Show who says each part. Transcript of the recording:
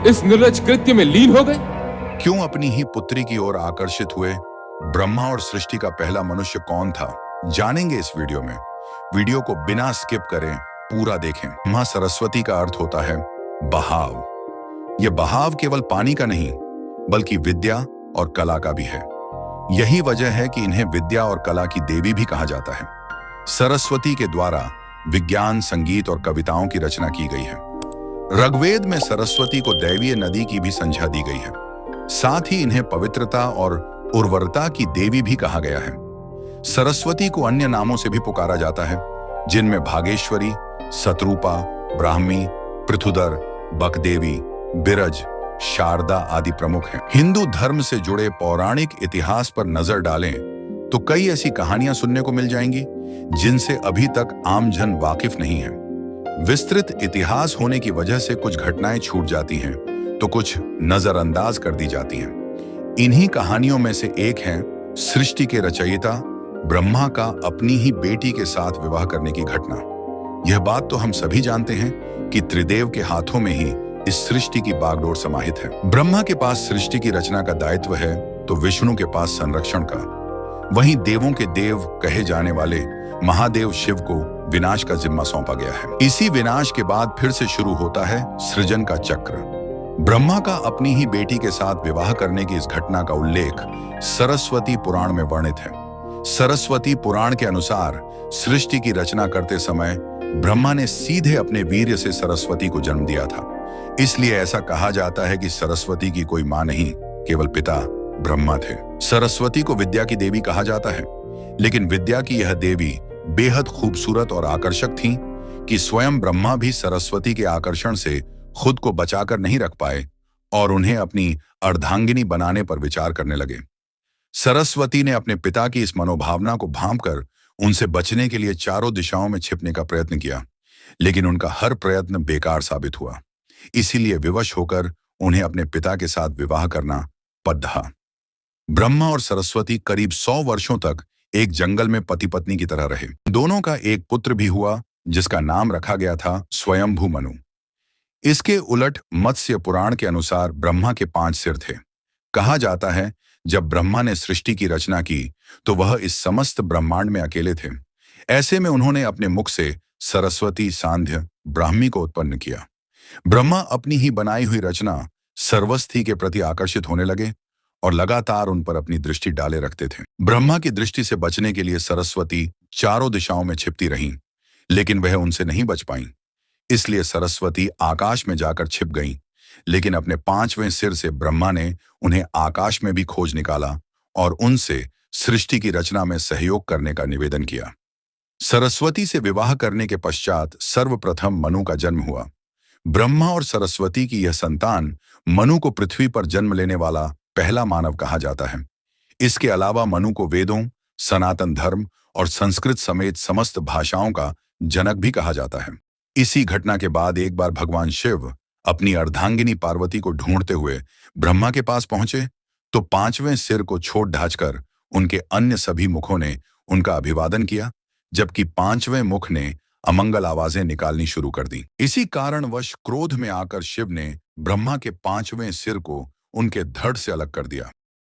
Speaker 1: इस निर्लज कृत्य में लीन हो गए?
Speaker 2: क्यों अपनी ही पुत्री की ओर आकर्षित हुए? ब्रह्मा और सृष्टि का पहला मनुष्य कौन था, जानेंगे इस वीडियो में। वीडियो को बिना स्किप करें, पूरा देखें। मां सरस्वती का अर्थ होता है बहाव। यह बहाव केवल पानी का नहीं, बल्कि विद्या और कला का भी है। यही वजह है कि इन्हें विद्या और कला की देवी भी कहा जाता है। सरस्वती के द्वारा विज्ञान, संगीत और कविताओं की रचना की गई है। ऋग्वेद में सरस्वती को दैवीय नदी की भी संज्ञा दी गई है। साथ ही इन्हें पवित्रता और उर्वरता की देवी भी कहा गया है। सरस्वती को अन्य नामों से भी पुकारा जाता है, जिनमें भागेश्वरी, शत्रुपा, ब्राह्मी, पृथुदर, बकदेवी, बिरज, शारदा आदि प्रमुख हैं। हिंदू धर्म से जुड़े पौराणिक इतिहास पर नजर डालें तो कई ऐसी कहानियां सुनने को मिल जाएंगी जिनसे अभी तक आम जन वाकिफ नहीं है। विस्तृत इतिहास होने की वजह से कुछ घटनाएं छूट जाती हैं तो कुछ नजरअंदाज कर दी जाती हैं। इन्हीं कहानियों में से एक है सृष्टि के रचयिता ब्रह्मा का अपनी ही बेटी के साथ विवाह करने की घटना। यह बात तो हम सभी जानते हैं कि त्रिदेव के हाथों में ही इस सृष्टि की बागडोर समाहित है। ब्रह्मा के पास सृष्टि की रचना का दायित्व है तो विष्णु के पास संरक्षण का। वहीं देवों के देव कहे जाने वाले महादेव शिव को विनाश का जिम्मा सौंपा गया है। इसी विनाश के बाद फिर से शुरू होता है सृजन का चक्र। ब्रह्मा का अपनी ही बेटी के साथ विवाह करने की इस घटना का उल्लेख सरस्वती पुराण में वर्णित है। सरस्वती पुराण के अनुसार सृष्टि की रचना करते समय ब्रह्मा ने सीधे अपने वीर्य से सरस्वती को जन्म दिया था। इसलिए ऐसा कहा जाता है कि सरस्वती की कोई मां नहीं, केवल पिता ब्रह्मा थे। सरस्वती को विद्या की देवी कहा जाता है, लेकिन विद्या की यह देवी बेहद खूबसूरत और आकर्षक थी कि स्वयं ब्रह्मा भी सरस्वती के आकर्षण से खुद को बचाकर नहीं रख पाए और उन्हें अपनी अर्धांगिनी बनाने पर विचार करने लगे। सरस्वती ने अपने पिता की इस मनोभावना को भांपकर उनसे बचने के लिए चारों दिशाओं में छिपने का प्रयत्न किया, लेकिन उनका हर प्रयत्न बेकार साबित हुआ। इसीलिए विवश होकर उन्हें अपने पिता के साथ विवाह करना पड़ा। ब्रह्मा और सरस्वती करीब 100 वर्षों तक एक जंगल में पति पत्नी की तरह रहे। दोनों का एक पुत्र भी हुआ जिसका नाम रखा गया था स्वयंभू मनु। इसके उलट मत्स्य पुराण के अनुसार ब्रह्मा के 5 सिर थे। कहा जाता है जब ब्रह्मा ने सृष्टि की रचना की तो वह इस समस्त ब्रह्मांड में अकेले थे। ऐसे में उन्होंने अपने मुख से सरस्वती, सांध्य, ब्राह्मी को उत्पन्न किया। ब्रह्मा अपनी ही बनाई हुई रचना सर्वस्ती के प्रति आकर्षित होने लगे और लगातार उन पर अपनी दृष्टि डाले रखते थे। ब्रह्मा की दृष्टि से बचने के लिए सरस्वती चारों दिशाओं में छिपती रहीं, लेकिन वह उनसे नहीं बच पाईं। इसलिए सरस्वती आकाश में जाकर छिप गईं, लेकिन अपने 5वें सिर से ब्रह्मा ने उन्हें आकाश में भी खोज निकाला और उनसे सृष्टि की रचना में सहयोग करने का निवेदन किया। सरस्वती से विवाह करने के पश्चात सर्वप्रथम मनु का जन्म हुआ। ब्रह्मा और सरस्वती की यह संतान मनु को पृथ्वी पर जन्म लेने वाला पहला मानव कहा जाता है। इसके अलावा मनु को वेदों, सनातन धर्म और संस्कृत समेत समस्त भाषाओं का जनक भी कहा जाता है। इसी घटना के बाद एक बार भगवान शिव अपनी अर्धांगिनी पार्वती को ढूंढते हुए ब्रह्मा के पास पहुंचे तो 5वें सिर को छोड़ ढांचकर उनके अन्य सभी मुखों ने उनका अभिवादन किया, जबकि 5वें मुख ने अमंगल आवाजें निकालनी शुरू कर दी। इसी कारणवश क्रोध में आकर शिव ने ब्रह्मा के 5वें सिर को उनके धड़ से अलग कर दिया।